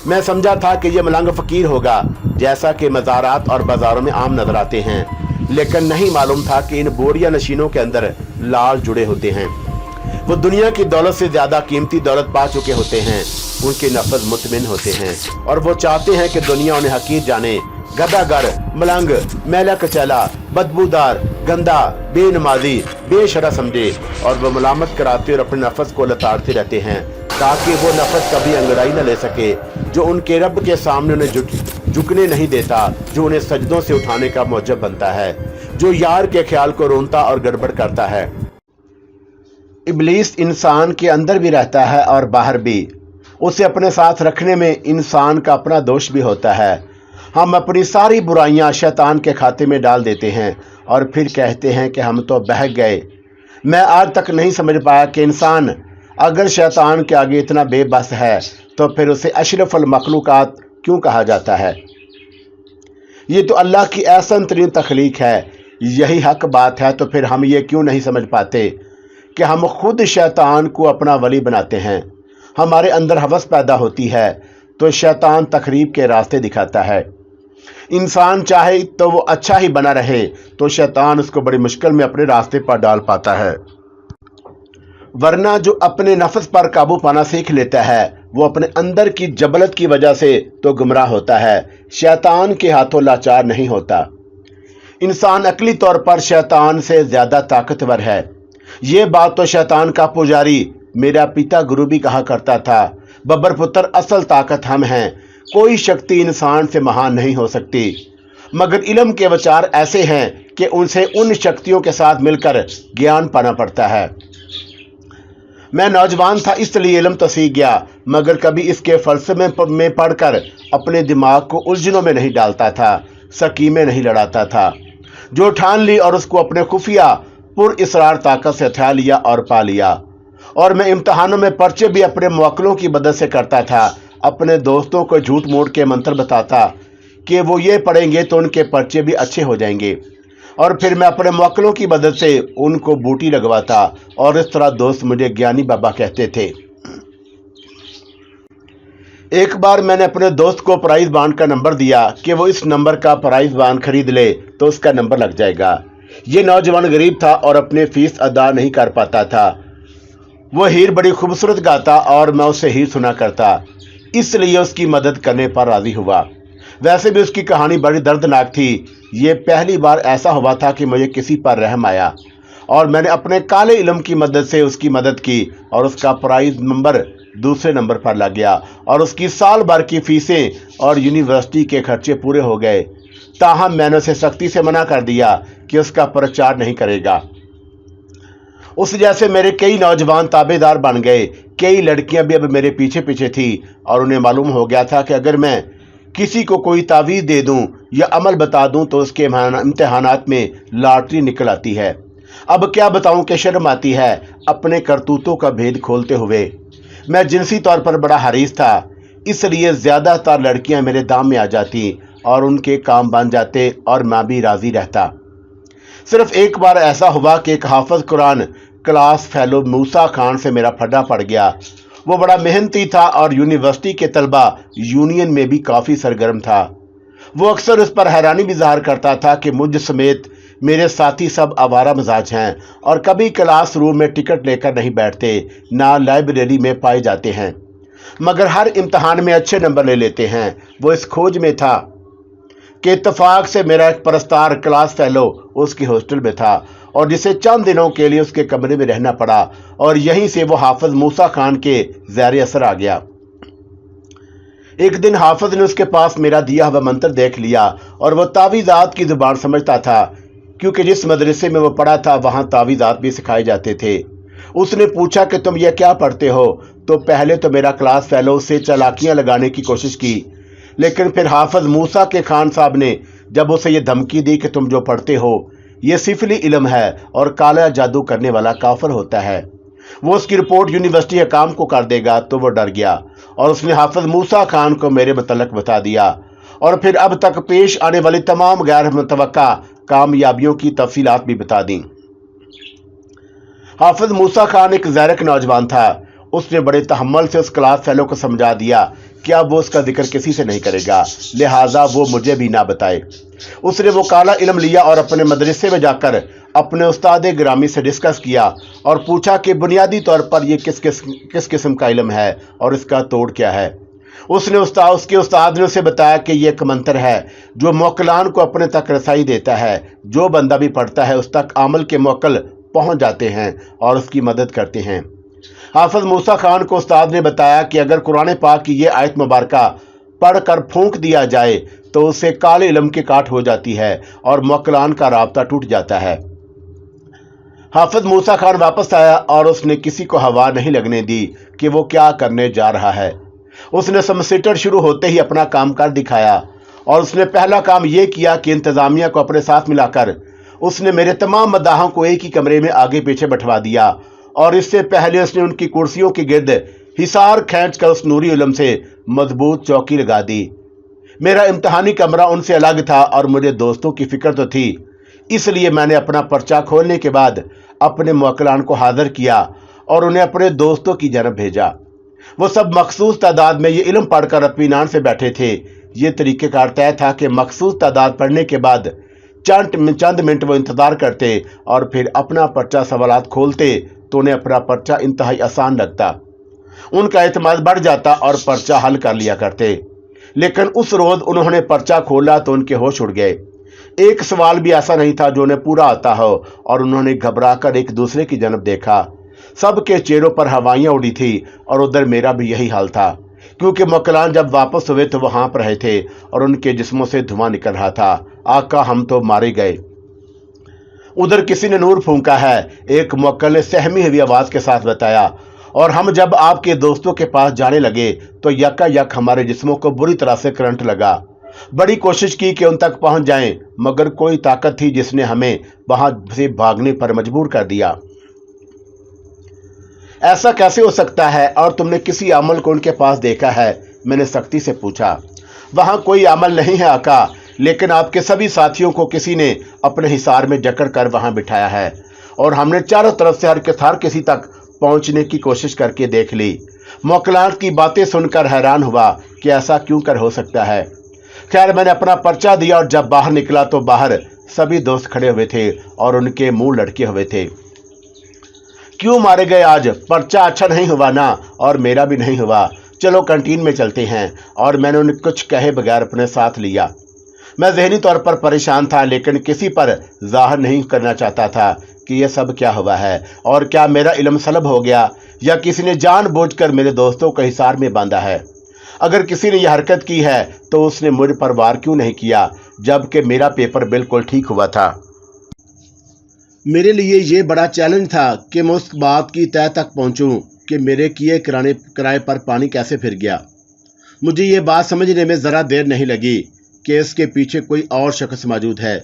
मैं समझा था कि ये मलंग फकीर होगा, जैसा कि मज़ारात और बाजारों में आम नजर आते हैं, लेकिन नहीं मालूम था कि इन बोरिया नशीनों के अंदर लाल जुड़े होते हैं। वो दुनिया की दौलत से ज्यादा कीमती दौलत पा चुके होते हैं। उनके नफ्स मुतमिन होते हैं और वो चाहते हैं कि दुनिया उन्हें हकीर जाने। गदागर, मलंग, मैला कचैला, बदबूदार, गंदा, बेनमाजी, बेशरा समझे और वो मलामत कराते और अपने नफ्स को लताड़ते रहते हैं ताकि वो नफ्स कभी अंगड़ाई न ले सके, जो उनके रब के सामने उन्हें झुकने नहीं देता, जो उन्हें सजदों से उठाने का मौजब बनता है, जो यार के ख्याल को रोनता और गड़बड़ करता है। इब्लीस इंसान के अंदर भी रहता है और बाहर भी। उसे अपने साथ रखने में इंसान का अपना दोष भी होता है। हम अपनी सारी बुराइयां शैतान के खाते में डाल देते हैं और फिर कहते हैं कि हम तो बहक गए। मैं आज तक नहीं समझ पाया कि इंसान अगर शैतान के आगे इतना बेबस है तो फिर उसे अशरफुल मखलूकात क्यों कहा जाता है। ये तो अल्लाह की एहसन तरीन तख्लीक है। यही हक बात है तो फिर हम ये क्यों नहीं समझ पाते कि हम खुद शैतान को अपना वली बनाते हैं। हमारे अंदर हवस पैदा होती है तो शैतान तखरीब के रास्ते दिखाता है। इंसान चाहे तो वो अच्छा ही बना रहे तो शैतान उसको बड़ी मुश्किल में अपने रास्ते पर डाल पाता है। वरना जो अपने नफ्स पर काबू पाना सीख लेता है वो अपने अंदर की जबलत की वजह से तो गुमराह होता है, शैतान के हाथों लाचार नहीं होता। इंसान अकली तौर पर शैतान से ज्यादा ताकतवर है। ये बात तो शैतान का पुजारी मेरा पिता गुरु भी कहा करता था। बब्बर पुत्र, असल ताकत हम हैं। कोई शक्ति इंसान से महान नहीं हो सकती, मगर इल्म के विचार ऐसे हैं कि उनसे उन शक्तियों के साथ मिलकर ज्ञान पाना पड़ता है। मैं नौजवान था इसलिए इल्म तो सीख गया, मगर कभी इसके फलसफे में पढ़कर अपने दिमाग को उलझनों में नहीं डालता था, सकीमें नहीं लड़ाता था। जो ठान ली और उसको अपने खुफिया पुर इसरार ताकत से हथिया लिया और पा लिया। और मैं इम्तहानों में पर्चे भी अपने मुवक्किलों की मदद से करता था। अपने दोस्तों को झूठ मूठ के मंत्र बताता कि वो ये पढ़ेंगे तो उनके पर्चे भी अच्छे हो जाएंगे, और फिर मैं अपने मुवक्किलों की मदद से उनको बूटी लगवाता और इस तरह दोस्त मुझे ज्ञानी बाबा कहते थे। एक बार मैंने अपने दोस्त को प्राइज बांड का नंबर दिया कि वो इस नंबर का प्राइज बांड खरीद ले तो उसका नंबर लग जाएगा। ये नौजवान गरीब था और अपने फीस अदा नहीं कर पाता था। वो हीर बड़ी खूबसूरत गाता और मैं उससे हीर सुना करता, इसलिए उसकी मदद करने पर राजी हुआ। वैसे भी उसकी कहानी बड़ी दर्दनाक थी। ये पहली बार ऐसा हुआ था कि मुझे किसी पर रहम आया और मैंने अपने काले इल्म की मदद से उसकी मदद की और उसका प्राइज नंबर दूसरे नंबर पर लग गया और उसकी साल भर की फीसें और यूनिवर्सिटी के खर्चे पूरे हो गए। ताहम मैंने उसे सख्ती से मना कर दिया कि उसका प्रचार नहीं करेगा। उस जैसे मेरे कई नौजवान ताबेदार बन गए। कई लड़कियां भी अब मेरे पीछे पीछे थी और उन्हें मालूम हो गया था कि अगर मैं किसी को कोई तावीज़ दे दूं या अमल बता दूं तो उसके इम्तिहानात में लॉटरी निकल आती है। अब क्या बताऊं कि शर्म आती है अपने करतूतों का भेद खोलते हुए। मैं जिनसी तौर पर बड़ा हरीस था, इसलिए ज़्यादातर लड़कियां मेरे दाम में आ जाती और उनके काम बन जाते और मैं भी राज़ी रहता। सिर्फ एक बार ऐसा हुआ कि एक हाफिज कुरान क्लास फेलो मूसा खान से मेरा फड्डा पड़ गया। वो बड़ा मेहनती था और यूनिवर्सिटी के तलबा यूनियन में भी काफ़ी सरगर्म था। वो अक्सर उस पर हैरानी भी ज़ाहिर करता था कि मुझ समेत मेरे साथी सब आवारा मिजाज हैं और कभी क्लास रूम में टिकट लेकर नहीं बैठते, ना लाइब्रेरी में पाए जाते हैं, मगर हर इम्तहान में अच्छे नंबर ले लेते हैं। वो इस खोज में था कि इत्तफाक से मेरा एक परस्तार क्लास फेलो उसके हॉस्टल में था और जिसे चंद दिनों के लिए उसके कमरे में रहना पड़ा और यहीं से वो हाफिज मूसा खान के ज़ैर असर आ गया। एक दिन हाफिज ने उसके पास मेरा दिया हुआ मंत्र देख लिया और वह तावीज़ात की ज़ुबान समझता था, क्योंकि जिस मदरसे में वो पढ़ा था वहाँ तावीज़ात भी सिखाए जाते थे। उसने पूछा कि तुम ये क्या पढ़ते हो? तो पहले तो मेरा क्लास फेलो उससे चालाकियाँ लगाने की कोशिश की, लेकिन फिर हाफिज मूसा के खान साहब ने जब उसे ये धमकी दी कि तुम जो पढ़ते हो ये सिफली इल्म है और काला जादू करने वाला काफिर होता है, वो उसकी रिपोर्ट यूनिवर्सिटी हकाम को कर देगा, तो वो डर गया और उसने हाफिज मूसा खान को मेरे मुतल्लिक बता दिया और फिर अब तक पेश आने वाली तमाम गैर मुतवक्का कामयाबियों की तफसीलात भी बता दी। हाफिज मूसा खान एक ज़ैरक नौजवान था। उसने बड़े तहम्मुल से उस क्लास फेलो को समझा दिया कि अब वो उसका जिक्र किसी से नहीं करेगा, लिहाजा वो मुझे भी ना बताए। उसने वो काला इल्म लिया और अपने मदरसे में जाकर अपने उस्ताद गिरामी से डिस्कस किया और पूछा कि बुनियादी तौर पर ये किस किस्म का इल्म है और इसका तोड़ क्या है। उसके उस्ताद ने उसे बताया कि ये एक मंत्र है जो मोक्कलान को अपने तक रसाई देता है। जो बंदा भी पढ़ता है उस तक अमल के मोक्कल पहुंच जाते हैं और उसकी मदद करते हैं। हाफिज मूसा खान को उस्ताद ने बताया कि अगर कुरान पाक की ये आयत मुबारका पढ़कर फूंक दिया जाए तो उससे काले इल्म की काट हो जाती है और मोक्कलान का राब्ता टूट जाता है। हाफिज मूसा खान वापस आया और उसने किसी को हवा नहीं लगने दी कि वो क्या करने जा रहा है। उसने समसीटर शुरू होते ही अपना काम कर दिखाया और उसने पहला काम यह किया कि इंतजामिया को अपने साथ मिलाकर उसने मेरे तमाम मदाहों को एक ही कमरे में आगे पीछे बैठवा दिया और इससे पहले उसने उनकी कुर्सियों के गिर्द हिसार खींचकर उस नूरी इल्म से मजबूत चौकी लगा दी। मेरा इम्तहानी कमरा उनसे अलग था और मुझे दोस्तों की फिक्र तो थी, इसलिए मैंने अपना पर्चा खोलने के बाद अपने मोक्कलान को हाजिर किया और उन्हें अपने दोस्तों की जानब भेजा। वो सब मखसूस तादाद में ये इल्म पढ़कर इत्मीनान से बैठे थे। ये तरीक़ेकार तय था कि मखसूस तादाद पढ़ने के बाद चंद मिनट वो इंतज़ार करते और फिर अपना पर्चा सवालात खोलते तो उन्हें अपना पर्चा इंतहाई आसान लगता। उनका एतमाद बढ़ जाता और पर्चा हल कर लिया करते। लेकिन उस रोज़ उन्होंने पर्चा खोला तो उनके होश उड़ गए। एक सवाल भी ऐसा नहीं था जो उन्हें पूरा आता हो और उन्होंने घबराकर एक दूसरे की जानब देखा। सबके चेहरों पर हवाइयाँ उड़ी थी और उधर मेरा भी यही हाल था, क्योंकि मोक्कलान जब वापस हुए तो वो हाँफ रहे थे और उनके जिस्मों से धुआं निकल रहा था। आका, हम तो मारे गए। उधर किसी ने नूर फूंका है, एक मोक्कल ने सहमी हुई आवाज के साथ बताया, और हम जब आपके दोस्तों के पास जाने लगे तो यकायक हमारे जिस्मों को बुरी तरह से करंट लगा। बड़ी कोशिश की कि उन तक पहुंच जाएं, मगर कोई ताकत थी जिसने हमें वहां से भागने पर मजबूर कर दिया। ऐसा कैसे हो सकता है और तुमने किसी अमल को उनके पास देखा है? मैंने सख्ती से पूछा। वहां कोई अमल नहीं है आका, लेकिन आपके सभी साथियों को किसी ने अपने हिसार में जकड़ कर वहां बिठाया है और हमने चारों तरफ से हर किसी तक पहुंचने की कोशिश करके देख ली। मोक्कलान की बातें सुनकर हैरान हुआ कि ऐसा क्यों कर हो सकता है। खैर, मैंने अपना पर्चा दिया और जब बाहर निकला तो बाहर सभी दोस्त खड़े हुए थे और उनके मुंह लटके हुए थे। क्यों मारे गए आज? पर्चा अच्छा नहीं हुआ ना, और मेरा भी नहीं हुआ। चलो कैंटीन में चलते हैं। और मैंने उन्हें कुछ कहे बगैर अपने साथ लिया। मैं ज़हनी तौर पर परेशान था, लेकिन किसी पर जाहिर नहीं करना चाहता था कि यह सब क्या हुआ है और क्या मेरा इल्म सलब हो गया या किसी ने जानबूझकर मेरे दोस्तों को हिसार में बांधा है। अगर किसी ने यह हरकत की है तो उसने मुझ पर वार क्यों नहीं किया, जबकि मेरा पेपर बिल्कुल ठीक हुआ था। मेरे लिए ये बड़ा चैलेंज था कि मैं उस बात की तह तक पहुंचूं कि मेरे किए किराए पर पानी कैसे फिर गया। मुझे ये बात समझने में ज़रा देर नहीं लगी कि इसके पीछे कोई और शख्स मौजूद है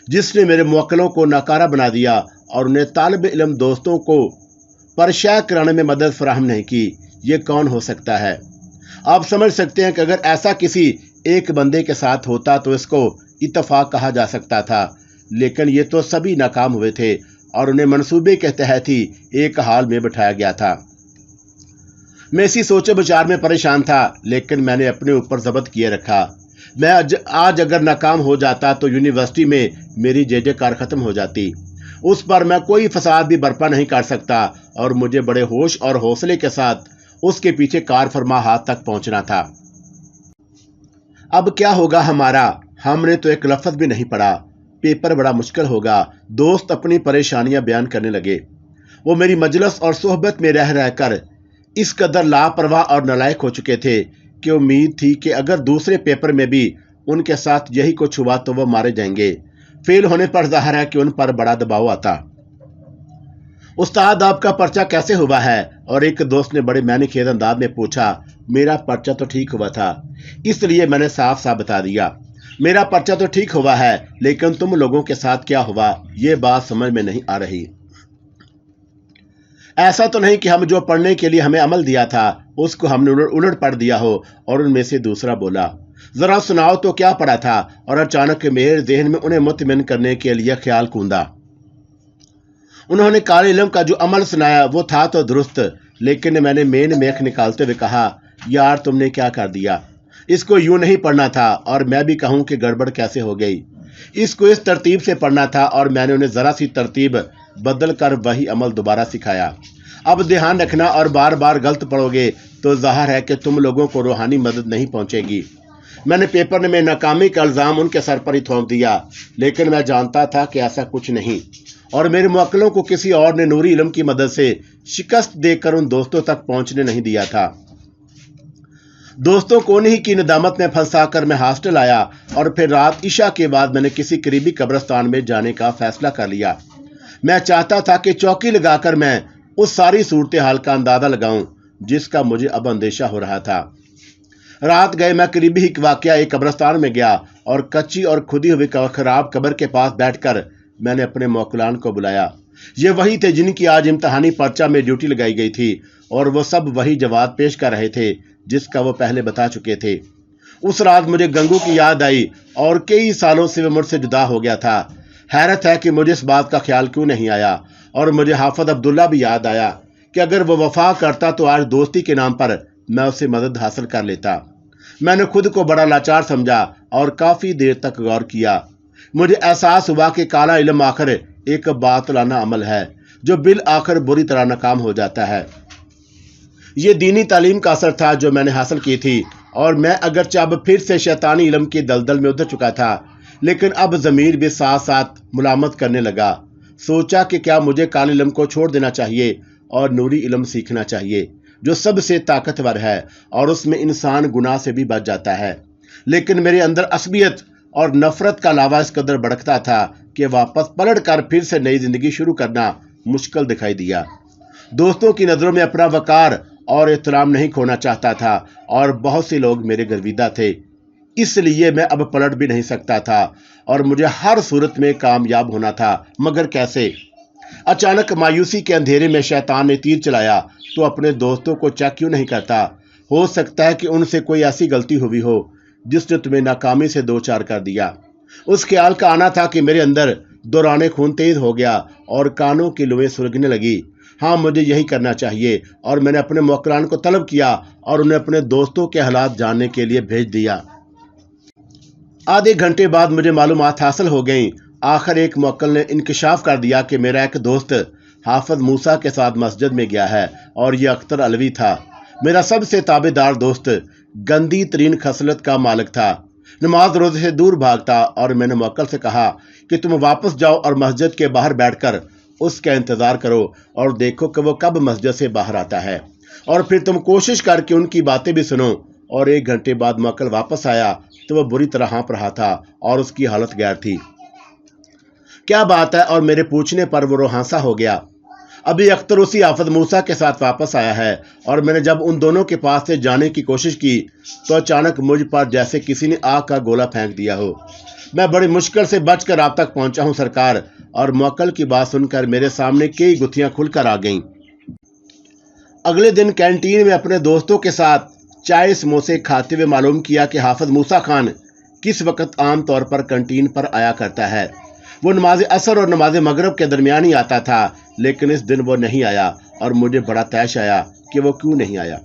जिसने मेरे मुवक्किलों को नाकारा बना दिया और उन्हें तालिब इल्म दोस्तों को परशाह कराने में मदद फराहम नहीं की। ये कौन हो सकता है? आप समझ सकते हैं कि अगर ऐसा किसी एक बंदे के साथ होता तो इसको इत्तफाक कहा जा सकता था, लेकिन ये तो सभी नाकाम हुए थे और उन्हें मंसूबे के तहत ही एक हाल में बिठाया गया था। मैं इसी सोचे विचार में परेशान था, लेकिन मैंने अपने ऊपर ज़ब्त किए रखा। मैं आज अगर नाकाम हो जाता तो यूनिवर्सिटी में मेरी जय-जयकार ख़त्म हो जाती। उस पर मैं कोई फसाद भी बर्पा नहीं कर सकता और मुझे बड़े होश और हौसले के साथ उसके पीछे कार फरमा हाथ तक पहुंचना था। अब क्या होगा हमारा? हमने तो एक लफ्ज़ भी नहीं पढ़ा। पेपर बड़ा मुश्किल होगा। दोस्त अपनी परेशानियां बयान करने लगे। वो मेरी मजलिस और सोहबत में रह रहकर इस कदर लापरवाह और नालायक हो चुके थे कि उम्मीद थी कि अगर दूसरे पेपर में भी उनके साथ यही कुछ हुआ तो वो मारे जाएंगे। फेल होने पर जाहिर है कि उन पर बड़ा दबाव आता। उस्ताद, आपका पर्चा कैसे हुआ है? और एक दोस्त ने बड़े मैनेखेज अंदाज में पूछा। मेरा पर्चा तो ठीक हुआ था, इसलिए मैंने साफ साफ बता दिया। मेरा पर्चा तो ठीक हुआ है, लेकिन तुम लोगों के साथ क्या हुआ ये बात समझ में नहीं आ रही। ऐसा तो नहीं कि हम जो पढ़ने के लिए हमें अमल दिया था उसको हमने उलट पढ़ दिया हो। और उनमें से दूसरा बोला, जरा सुनाओ तो क्या पढ़ा था? और अचानक मेरे जहन में उन्हें मुतमिन करने के लिए ख्याल कूंदा। उन्होंने काले इल्म का जो अमल सुनाया वो था तो दुरुस्त, लेकिन मैंने मेन मेख निकालते हुए कहा, यार तुमने क्या कर दिया, इसको यूं नहीं पढ़ना था। और मैं भी कहूं कि गड़बड़ कैसे हो गई, इसको इस तरतीब से पढ़ना था। और मैंने उन्हें जरा सी तरतीब बदल कर वही अमल दोबारा सिखाया। अब ध्यान रखना, और बार बार गलत पढ़ोगे तो जाहिर है कि तुम लोगों को रूहानी मदद नहीं पहुंचेगी। मैंने पेपर में नाकामी का इल्ज़ाम उनके सर पर ही थोप दिया, लेकिन मैं जानता था कि ऐसा कुछ नहीं, और मेरे मुवक्किलों को किसी और ने नूरी इल्म की मदद से शिकस्त देकर उन दोस्तों तक पहुंचने नहीं दिया था। दोस्तों को उन्हीं की नदामत में फंसा कर मैं हॉस्टल आया, और फिर रात इशा के बाद मैंने किसी करीबी कब्रिस्तान में जाने का फैसला कर लिया। मैं चाहता था कि चौकी लगाकर मैं उस सारी सूरत हाल का अंदाजा लगाऊं जिसका मुझे अब अंदेशा हो रहा था। रात गए मैं करीबी ही वाकया एक कब्रिस्तान में गया, और कच्ची और खुदी हुई खराब कब्र के पास बैठकर मैंने अपने मौकलान को बुलाया। ये वही थे जिनकी आज इम्तहानी पर्चा में ड्यूटी लगाई गई थी, और वो सब वही जवाब पेश कर रहे थे जिसका वो पहले बता चुके थे। उस रात मुझे गंगू की याद आई, और कई सालों से वो मुझसे जुदा हो गया था। हैरत है कि मुझे इस बात का ख्याल क्यों नहीं आया। और मुझे हाफिज अब्दुल्ला भी याद आया कि अगर वो वफा करता तो आज दोस्ती के नाम पर मैं उससे मदद हासिल कर लेता। मैंने खुद को बड़ा लाचार समझा और काफ़ी देर तक गौर किया। मुझे एहसास हुआ कि काला इल्म आखिर एक बातलाना अमल है जो बिल आखिर बुरी तरह नाकाम हो जाता है। ये दीनी तालीम का असर था जो मैंने हासिल की थी, और मैं अगरचे अब फिर से शैतानी इल्म की दलदल में उतर चुका था, लेकिन अब ज़मीर भी साथ साथ मुलामत करने लगा। सोचा कि क्या मुझे काले इल्म को छोड़ देना चाहिए और नूरी इल्म सीखना चाहिए जो सबसे ताकतवर है, और उसमें इंसान गुनाह से भी बच जाता है। लेकिन मेरे अंदर असबियत और नफरत का लावा इस कदर भड़कता था कि वापस पलट कर फिर से नई जिंदगी शुरू करना मुश्किल दिखाई दिया। दोस्तों की नज़रों में अपना वकार और एहतराम नहीं खोना चाहता था, और बहुत से लोग मेरे गर्विदा थे, इसलिए मैं अब पलट भी नहीं सकता था, और मुझे हर सूरत में कामयाब होना था। मगर कैसे? अचानक मायूसी के अंधेरे में शैतान ने तीर चलाया, तो अपने दोस्तों को चेक क्यों नहीं करता? हो सकता है कि उनसे कोई ऐसी गलती हुई हो जिसने तुम्हें नाकामी से दो चार कर दिया। उस ख्याल का आना था कि मेरे अंदर दौराने खून तेज हो गया और कानों की लुएं सुलगने लगी। हाँ, मुझे यही करना चाहिए, और मैंने अपने मुवक्किलान को तलब किया और उन्हें अपने दोस्तों के हालात जानने के लिए भेज दिया। आधे घंटे बाद मुझे मालूमात हासिल हो गई। आखिर एक मुवक्किल ने इंकशाफ कर दिया कि मेरा एक दोस्त हाफिज मूसा के साथ मस्जिद में गया है, और यह अख्तर अलवी था। मेरा सबसे ताबेदार दोस्त गंदी तरीन खसलत का मालिक था, नमाज रोजे से दूर भागता। और मैंने मुवक्किल से कहा कि तुम वापस जाओ और मस्जिद के बाहर बैठकर उसका इंतज़ार करो और देखो कि वो कब मस्जिद से बाहर आता है, और फिर तुम कोशिश करके उनकी बातें भी सुनो। और 1 घंटे बाद मुवक्किल वापस आया तो वह बुरी तरह हाँफ रहा था और उसकी हालत गैर थी। क्या बात है? और मेरे पूछने पर वो रोहांसा हो गया। अभी अख्तर उसी हाफिज मूसा के साथ वापस आया है, और मैंने जब उन दोनों के पास से जाने की कोशिश की तो अचानक मुझ पर जैसे किसी ने आग का गोला फेंक दिया हो। मैं बड़ी मुश्किल से बचकर आप तक पहुंचा हूं सरकार। और मुवक्किल की बात सुनकर मेरे सामने कई गुत्थियां खुलकर आ गईं। अगले दिन कैंटीन में अपने दोस्तों के साथ चाय समोसे खाते हुए मालूम किया कि हाफिज मूसा खान किस वक्त आम तौर पर कैंटीन पर आया करता है। वो नमाज असर और नमाज मगरब के दरमियान ही आता था, लेकिन इस दिन वो नहीं आया, और मुझे बड़ा तैश आया कि वो क्यों नहीं आया।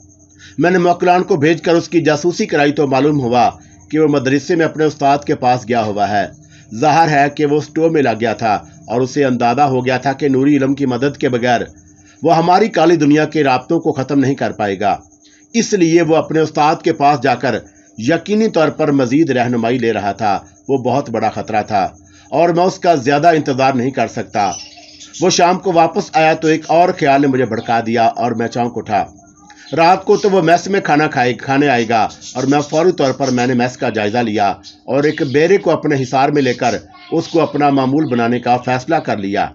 मैंने मुवक्किलान को भेजकर उसकी जासूसी कराई तो मालूम हुआ कि वो मदरसे में अपने उस्ताद के पास गया हुआ है। ज़ाहिर है कि वो स्टोव में लग गया था, और उसे अंदाज़ा हो गया था कि नूरी इल्म की मदद के बगैर वो हमारी काली दुनिया के राब्तों को ख़त्म नहीं कर पाएगा। इसलिए वो अपने उस्ताद के पास जाकर यकीनी तौर पर मज़ीद रहनुमाई ले रहा था। वो बहुत बड़ा ख़तरा था, और मैं उसका ज़्यादा इंतज़ार नहीं कर सकता। वो शाम को वापस आया तो एक और ख्याल ने मुझे भड़का दिया, और मैं चौंक उठा। रात को तो वो मेस में खाने आएगा, और मैं फौरी तौर पर मैंने मेस का जायज़ा लिया और एक बेरे को अपने हिसार में लेकर उसको अपना मामूल बनाने का फैसला कर लिया।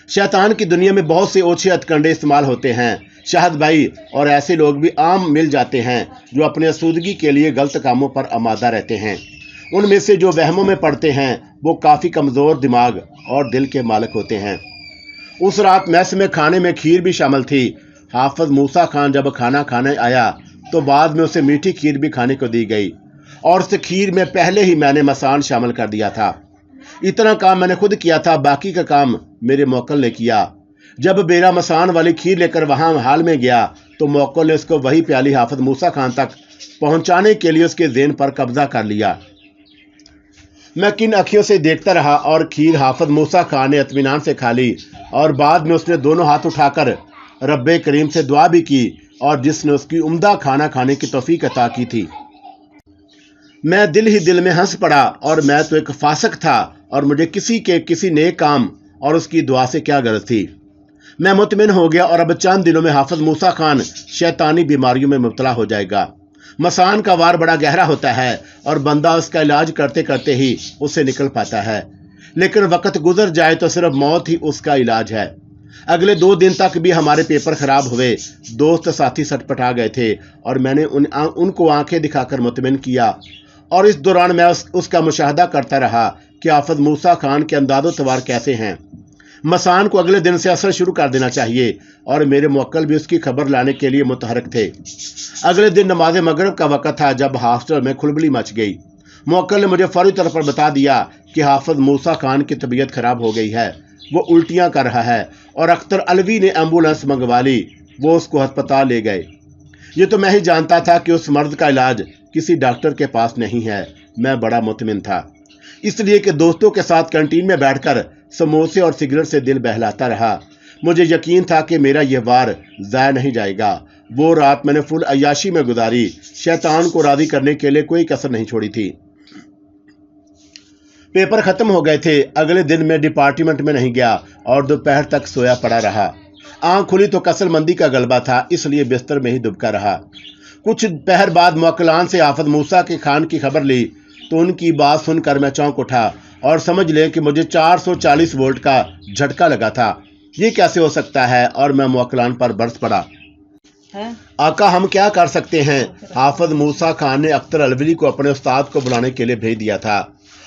शैतान की दुनिया में बहुत से ओछे हथकंडे इस्तेमाल होते हैं शाहद भाई, और ऐसे लोग भी आम मिल जाते हैं जो अपने आसूदगी के लिए गलत कामों पर आमादा रहते हैं। उनमें से जो वहमों में पड़ते हैं वो काफ़ी कमज़ोर दिमाग और दिल के मालिक होते हैं। उस रात मैस में खाने में खीर भी शामिल थी। हाफिज मूसा खान जब खाना खाने आया तो बाद में उसे मीठी खीर भी खाने को दी गई, और उस खीर में पहले ही मैंने मसान शामिल कर दिया था। इतना काम मैंने खुद किया था, बाकी का काम मेरे मुवक्किल ने किया। جب بیرا مسان والی کھیر لے کر وہاں حال میں گیا تو موکل نے اس کو وہی پیالی حافظ موسیٰ خان تک پہنچانے کے لیے اس کے ذہن پر قبضہ کر لیا۔ میں کن اکھیوں سے دیکھتا رہا اور کھیر حافظ موسیٰ خان نے اطمینان سے کھا لی، اور بعد میں اس نے دونوں ہاتھ اٹھا کر رب کریم سے دعا بھی کی، اور جس نے اس کی عمدہ کھانا کھانے کی توفیق عطا کی تھی۔ میں دل ہی دل میں ہنس پڑا، اور میں تو ایک فاسق تھا، اور مجھے کسی نیک کام اور اس کی دعا سے کیا غرض تھی۔ میں مطمئن ہو گیا، اور اب چند دنوں میں حافظ موسیٰ خان شیطانی بیماریوں میں مبتلا ہو جائے گا۔ مسان کا وار بڑا گہرا ہوتا ہے، اور بندہ اس کا علاج کرتے کرتے ہی اس سے نکل پاتا ہے، لیکن وقت گزر جائے تو صرف موت ہی اس کا علاج ہے۔ اگلے 2 دن تک بھی ہمارے پیپر خراب ہوئے، دوست ساتھی سٹ پٹا گئے تھے، اور میں نے ان کو آنکھیں دکھا کر مطمئن کیا، اور اس دوران میں اس کا مشاہدہ کرتا رہا کہ حافظ موسیٰ خان کے انداز و تواار کیسے ہیں۔ مسان کو اگلے دن سے اثر شروع کر دینا چاہیے، اور میرے موکل بھی اس کی خبر لانے کے لیے متحرک تھے۔ اگلے دن نماز مغرب کا وقت تھا جب ہاسٹل میں کھلبلی مچ گئی۔ موکل نے مجھے فوری طور پر بتا دیا کہ حافظ موسیٰ خان کی طبیعت خراب ہو گئی ہے، وہ الٹیاں کر رہا ہے، اور اختر علوی نے ایمبولینس منگوا لی، وہ اس کو ہسپتال لے گئے۔ یہ تو میں ہی جانتا تھا کہ اس مرد کا علاج کسی ڈاکٹر کے پاس نہیں ہے۔ میں بڑا مطمئن تھا، اس لیے کہ دوستوں کے ساتھ کینٹین میں بیٹھ کر سموسے اور سگریٹ سے دل بہلاتا رہا۔ مجھے یقین تھا کہ میرا یہ وار ضائع نہیں جائے گا۔ وہ رات میں نے فل عیاشی میں گزاری، شیطان کو راضی کرنے کے لیے کوئی کسر نہیں چھوڑی تھی۔ پیپر ختم ہو گئے تھے۔ اگلے دن میں ڈپارٹمنٹ میں نہیں گیا، اور دوپہر تک سویا پڑا رہا۔ آنکھ کھلی تو کسل مندی کا غلبہ تھا، اس لیے بستر میں ہی دبکا رہا۔ کچھ پہر بعد موکلان سے حافظ موسیٰ خان کی خبر لی تو ان کی بات سن کر میں چونک اٹھا، اور سمجھ لیں کہ مجھے 440 وولٹ کا جھٹکا لگا تھا۔ یہ کیسے ہو سکتا ہے؟ اور میں موکلان پر برس پڑا۔ آقا، ہم کیا کر سکتے ہیں؟ حافظ موسیٰ خان نے اختر علوی کو اپنے استاد کو بلانے کے لیے بھیج دیا تھا۔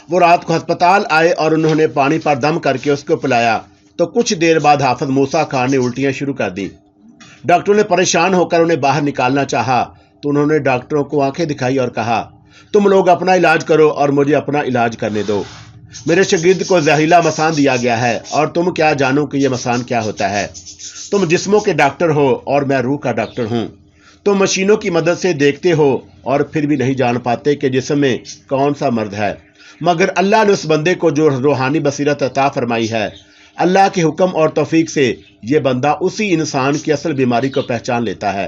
وہ رات کو ہسپتال آئے، اور انہوں نے پانی پر دم کر کے اس کو پلایا تو کچھ دیر بعد حافظ موسیٰ خان نے الٹیاں شروع کر دی۔ ڈاکٹروں نے پریشان ہو کر انہیں باہر نکالنا چاہا تو انہوں نے ڈاکٹروں کو آنکھیں دکھائی اور کہا، تم لوگ اپنا علاج کرو اور مجھے اپنا علاج کرنے دو۔ میرے شاگرد کو زہریلا مسان دیا گیا ہے، اور تم کیا جانو کہ یہ مسان کیا ہوتا ہے؟ تم جسموں کے ڈاکٹر ہو اور میں روح کا ڈاکٹر ہوں۔ تم مشینوں کی مدد سے دیکھتے ہو اور پھر بھی نہیں جان پاتے کہ جسم میں کون سا مرض ہے، مگر اللہ نے اس بندے کو جو روحانی بصیرت عطا فرمائی ہے، اللہ کے حکم اور توفیق سے یہ بندہ اسی انسان کی اصل بیماری کو پہچان لیتا ہے۔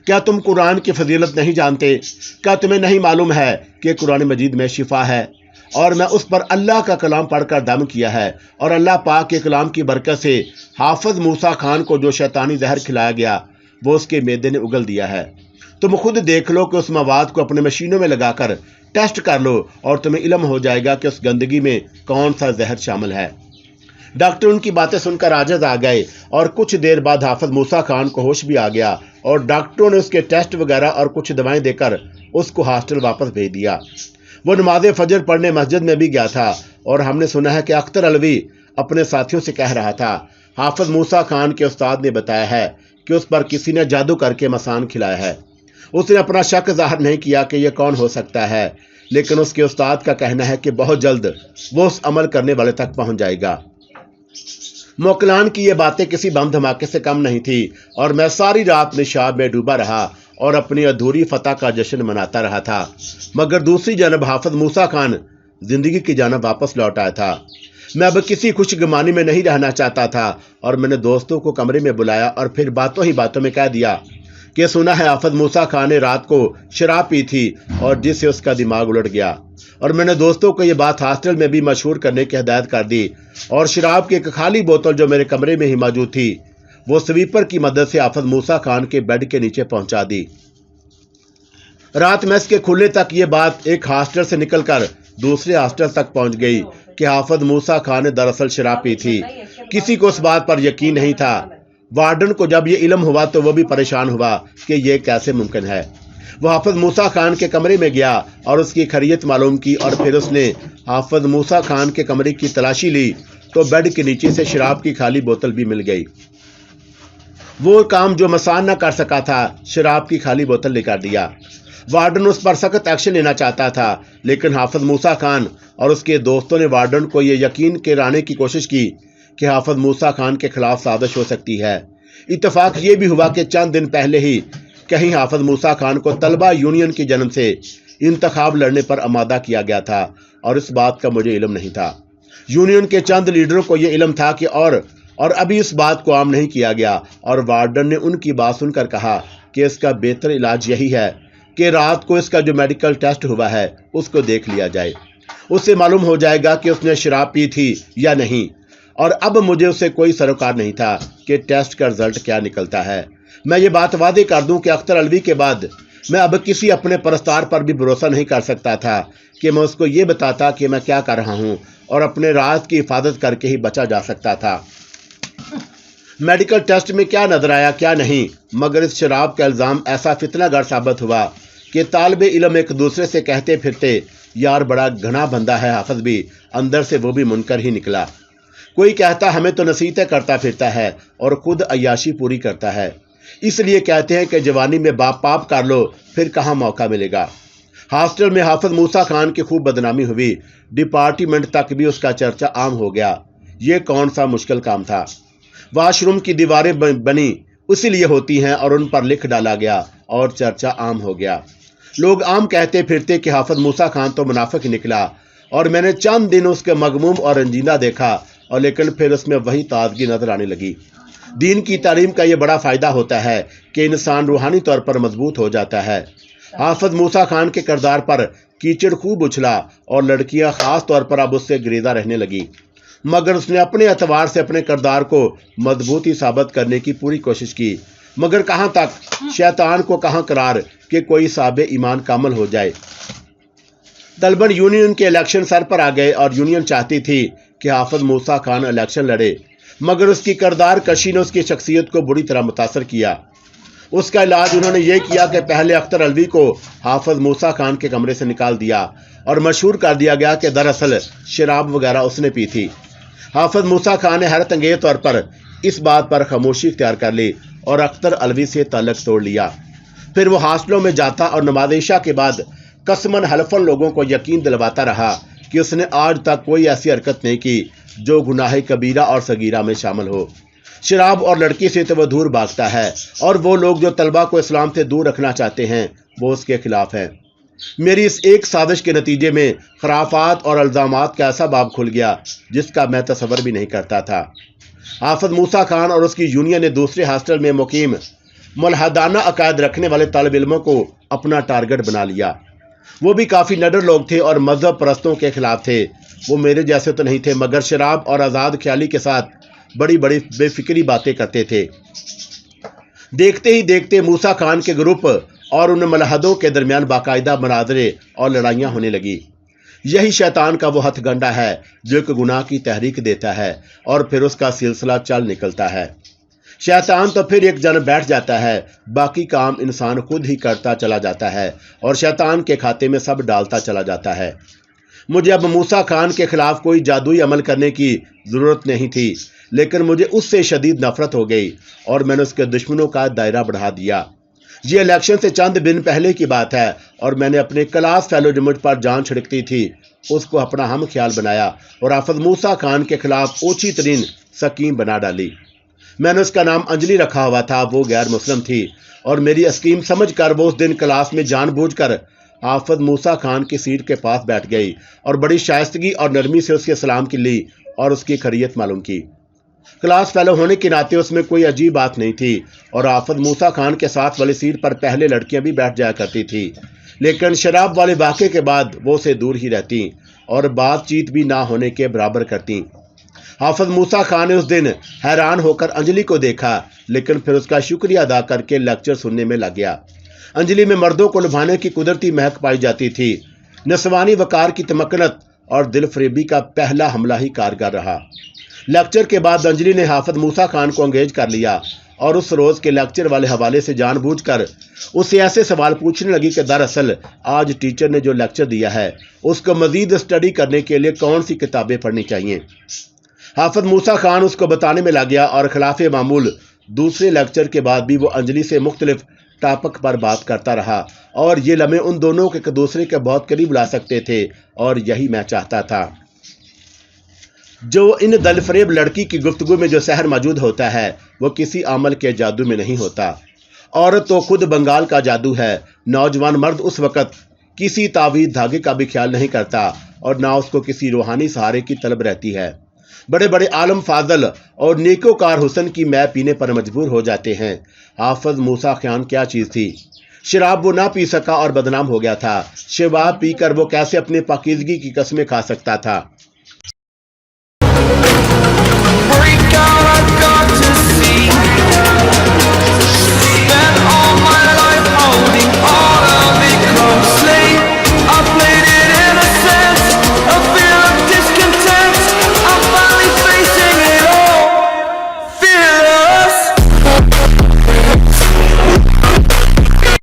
کیا تم قرآن کی فضیلت نہیں جانتے؟ کیا تمہیں نہیں معلوم ہے کہ قرآن مجید میں شفا ہے؟ اور میں اس پر اللہ کا کلام پڑھ کر دم کیا ہے، اور اللہ پاک کے کلام کی برکت سے حافظ موسیٰ خان کو جو شیطانی زہر کھلایا گیا وہ اس کے معدے نے اگل دیا ہے۔ تم خود دیکھ لو کہ اس مواد کو اپنے مشینوں میں لگا کر ٹیسٹ کر لو، اور تمہیں علم ہو جائے گا کہ اس گندگی میں کون سا زہر شامل ہے۔ ڈاکٹر ان کی باتیں سن کر عاجز آ گئے، اور کچھ دیر بعد حافظ موسیٰ خان کو ہوش بھی آ گیا، اور ڈاکٹروں نے اس کے ٹیسٹ وغیرہ اور کچھ دوائیں دے کر اس کو ہاسٹل واپس بھیج دیا۔ وہ نماز فجر پڑھنے مسجد میں بھی گیا تھا، اور ہم نے سنا ہے کہ اختر علوی اپنے ساتھیوں سے کہہ رہا تھا، حافظ موسیٰ خان کے استاد نے بتایا ہے کہ اس پر کسی نے جادو کر کے مسان کھلایا ہے۔ اس نے اپنا شک ظاہر نہیں کیا کہ یہ کون ہو سکتا ہے، لیکن اس کے استاد کا کہنا ہے کہ بہت جلد وہ اس عمل کرنے والے تک پہنچ جائے گا۔ موکلان کی یہ باتیں کسی بم دھماکے سے کم نہیں تھی، اور میں ساری رات نشاب میں ڈوبا رہا اور اپنی ادھوری فتح کا جشن مناتا رہا تھا، مگر دوسری جانب حافظ موسیٰ خان زندگی کی جانب واپس لوٹ آیا تھا۔ میں اب کسی خوش گمانی میں نہیں رہنا چاہتا تھا، اور میں نے دوستوں کو کمرے میں بلایا اور پھر باتوں ہی باتوں میں کہہ دیا کہ سنا ہے حافظ موسیٰ خان نے رات کو شراب پی تھی اور جس سے اس کا دماغ الٹ گیا، اور میں نے دوستوں کو یہ بات ہاسٹل میں بھی مشہور کرنے کی ہدایت کر دی، اور شراب کی ایک خالی بوتل جو میرے کمرے میں ہی موجود تھی وہ سویپر کی مدد سے حافظ موسیٰ خان کے بیڈ کے نیچے پہنچا دی۔ رات میں اس کے کھلنے تک یہ بات ایک ہاسٹل سے نکل کر دوسرے ہاسٹل تک پہنچ گئی کہ حافظ موسیٰ خان نے دراصل شراب پی تھی۔ کسی کو اس بات پر یقین نہیں تھا۔ وارڈن کو جب یہ علم ہوا تو وہ بھی پریشان ہوا کہ یہ کیسے ممکن ہے۔ وہ حافظ موسیٰ خان کے کمرے میں گیا اور اس کی خیریت معلوم کی، اور پھر اس نے حافظ موسیٰ خان کے کمرے کی تلاشی لی تو بیڈ کے نیچے سے شراب کی خالی بوتل بھی مل گئی۔ وہ کام جو مسان نہ کر سکا تھا، شراب کی خالی بوتل لے کر دیا۔ وارڈن اس پر سخت ایکشن لینا چاہتا تھا، لیکن حافظ موسیٰ خان اور اس کے دوستوں نے وارڈن کو یہ یقین کرانے کی کوشش کی کہ حافظ موسیٰ خان کے خلاف سازش ہو سکتی ہے۔ اتفاق یہ بھی ہوا کہ چند دن پہلے ہی کہیں حافظ موسیٰ خان کو طلبہ یونین کی جانب سے انتخاب لڑنے پر آمادہ کیا گیا تھا اور اس بات کا مجھے علم نہیں تھا۔ یونین کے چند لیڈروں کو یہ علم تھا کہ اور ابھی اس بات کو عام نہیں کیا گیا، اور وارڈن نے ان کی بات سن کر کہا کہ اس کا بہتر علاج یہی ہے کہ رات کو اس کا جو میڈیکل ٹیسٹ ہوا ہے اس کو دیکھ لیا جائے، اس سے معلوم ہو جائے گا کہ اس نے شراب پی تھی یا نہیں۔ اور اب مجھے اس سے کوئی سروکار نہیں تھا کہ ٹیسٹ کا رزلٹ کیا نکلتا ہے۔ میں یہ بات واضح کر دوں کہ اختر علوی کے بعد میں اب کسی اپنے پرستار پر بھی بھروسہ نہیں کر سکتا تھا کہ میں اس کو یہ بتاتا کہ میں کیا کر رہا ہوں، اور اپنے راز کی حفاظت کر کے ہی بچا جا سکتا تھا۔ میڈیکل ٹیسٹ میں کیا نظر آیا کیا نہیں، مگر اس شراب کا الزام ایسا فتنہ گر ثابت ہوا کہ طالب علم ایک دوسرے سے کہتے پھرتے، یار بڑا گھنا بندہ ہے حافظ بھی، اندر سے وہ بھی منکر ہی نکلا۔ کوئی کہتا ہمیں تو نصیحتیں کرتا پھرتا ہے اور خود عیاشی پوری کرتا ہے، اس لیے کہتے ہیں کہ جوانی میں باپ پاپ کر لو، پھر کہاں موقع ملے گا۔ ہاسٹل میں حافظ موسیٰ خان کی خوب بدنامی ہوئی، ڈپارٹمنٹ تک بھی اس کا چرچا عام ہو گیا۔ یہ کون سا مشکل کام تھا؟ واش روم کی دیواریں بنی اسی لیے ہوتی ہیں اور ان پر لکھ ڈالا گیا اور چرچا عام ہو گیا۔ لوگ عام کہتے پھرتے کہ حافظ موسیٰ خان تو منافق نکلا، اور میں نے چند دن اس کے مغموم اور رنجیدہ دیکھا، اور لیکن پھر اس میں وہی تازگی نظر آنے لگی۔ دین کی تعلیم کا یہ بڑا فائدہ ہوتا ہے کہ انسان روحانی طور پر مضبوط ہو جاتا ہے۔ حافظ موسیٰ خان کے کردار پر کیچڑ خوب اچھلا اور لڑکیاں خاص طور پر اب اس سے گریزاں رہنے لگی، مگر اس نے اپنے اعتبار سے اپنے کردار کو مضبوطی ثابت کرنے کی پوری کوشش کی، مگر کہاں تک؟ شیطان کو کہاں قرار کہ کوئی صاحب ایمان کامل ہو جائے۔ طلبہ یونین کے الیکشن سر پر آ گئے اور یونین چاہتی تھی کہ حافظ موسیٰ خان الیکشن لڑے، مگر اس کی کردار کشی نے اس کی شخصیت کو بری طرح متاثر کیا۔ اس کا علاج انہوں نے یہ کیا کہ پہلے اختر علوی کو حافظ موسیٰ خان کے کمرے سے نکال دیا اور مشہور کر دیا گیا کہ دراصل شراب وغیرہ اس نے پی تھی۔ حافظ موسیٰ خان نے حیرت انگیز طور پر اس بات پر خاموشی اختیار کر لی اور اختر علوی سے تعلق توڑ لیا۔ پھر وہ ہاسٹلوں میں جاتا اور نماز عشاء کے بعد قسماً حلفاً لوگوں کو یقین دلواتا رہا کہ اس نے آج تک کوئی ایسی حرکت نہیں کی جو گناہ کبیرہ اور صغیرہ میں شامل ہو۔ شراب اور لڑکی سے تو وہ دور بھاگتا ہے، اور وہ لوگ جو طلبہ کو اسلام سے دور رکھنا چاہتے ہیں وہ اس کے خلاف ہیں۔ میری اس ایک سازش کے نتیجے میں خرافات اور الزامات کا ایسا باب کھل گیا جس کا میں تصور بھی نہیں کرتا تھا۔ حافظ موسیٰ خان اور اس کی یونین نے دوسرے ہاسٹل میں مقیم ملحدانہ عقائد رکھنے والے طالب علموں کو اپنا ٹارگٹ بنا لیا۔ وہ بھی کافی نڈر لوگ تھے اور مذہب پرستوں کے خلاف تھے۔ وہ میرے جیسے تو نہیں تھے، مگر شراب اور آزاد خیالی کے ساتھ بڑی بڑی بے فکری باتیں کرتے تھے۔ دیکھتے ہی دیکھتے موسیٰ خان کے گروپ اور ان ملحدوں کے درمیان باقاعدہ مناظرے اور لڑائیاں ہونے لگی۔ یہی شیطان کا وہ ہتھ گنڈا ہے جو ایک گناہ کی تحریک دیتا ہے اور پھر اس کا سلسلہ چل نکلتا ہے۔ شیطان تو پھر ایک جانب بیٹھ جاتا ہے، باقی کام انسان خود ہی کرتا چلا جاتا ہے اور شیطان کے کھاتے میں سب ڈالتا چلا جاتا ہے۔ مجھے اب موسیٰ خان کے خلاف کوئی جادوئی عمل کرنے کی ضرورت نہیں تھی، لیکن مجھے اس سے شدید نفرت ہو گئی اور میں نے اس کے دشمنوں کا دائرہ بڑھا دیا۔ یہ الیکشن سے چند دن پہلے کی بات ہے اور میں نے اپنے کلاس فیلو جو مجھ پر جان چھڑکتی تھی اس کو اپنا ہم خیال بنایا اور حافظ موسیٰ خان کے خلاف اوچھی ترین سکیم بنا ڈالی۔ میں نے اس کا نام انجلی رکھا ہوا تھا، وہ غیر مسلم تھی اور میری اسکیم سمجھ کر وہ اس دن کلاس میں جان بوجھ کر حافظ موسیٰ خان کی سیٹ کے پاس بیٹھ گئی اور بڑی شائستگی اور نرمی سے اس کے سلام کی لی اور اس کی خیریت معلوم کی۔ کلاس فیلو ہونے کے ناطے اس میں کوئی عجیب بات نہیں تھی اور حافظ موسیٰ خان کے ساتھ والی سیٹ پر پہلے لڑکیاں بھی بیٹھ جایا کرتی تھی، لیکن شراب والے واقعے کے بعد وہ اسے دور ہی رہتی اور بات چیت بھی نہ ہونے کے برابر کرتی۔ حافظ موسیٰ خان نے اس دن حیران ہو کر انجلی کو دیکھا، لیکن پھر اس کا شکریہ ادا کر کے لیکچر سننے میں لگ گیا۔ انجلی میں مردوں کو لبھانے کی قدرتی مہک پائی جاتی تھی۔ نسوانی وقار کی تمکنت اور دل فریبی کا پہلا حملہ ہی کارگر رہا۔ لیکچر کے بعد انجلی نے حافظ موسیٰ خان کو انگیج کر لیا اور اس روز کے لیکچر والے حوالے سے جان بوجھ کر اسے ایسے سوال پوچھنے لگی کہ دراصل آج ٹیچر نے جو لیکچر دیا ہے اس کو مزید اسٹڈی کرنے کے لیے کون سی کتابیں پڑھنی چاہیے۔ حافظ موسیٰ خان اس کو بتانے میں لگ گیا اور خلاف معمول دوسرے لیکچر کے بعد بھی وہ انجلی سے مختلف ٹاپک پر بات کرتا رہا اور یہ لمحے ان دونوں کے ایک دوسرے کے بہت قریب لا سکتے تھے اور یہی میں چاہتا تھا۔ جو ان دل فریب لڑکی کی گفتگو میں جو سحر موجود ہوتا ہے وہ کسی عمل کے جادو میں نہیں ہوتا۔ عورت تو خود بنگال کا جادو ہے۔ نوجوان مرد اس وقت کسی تعویذ دھاگے کا بھی خیال نہیں کرتا اور نہ اس کو کسی روحانی سہارے کی طلب رہتی ہے۔ بڑے بڑے عالم فاضل اور نیکوکار حسن کی مے پینے پر مجبور ہو جاتے ہیں۔ حافظ موسیٰ خان کیا چیز تھی؟ شراب وہ نہ پی سکا اور بدنام ہو گیا تھا۔ شراب پی کر وہ کیسے اپنے پاکیزگی کی قسمیں کھا سکتا تھا؟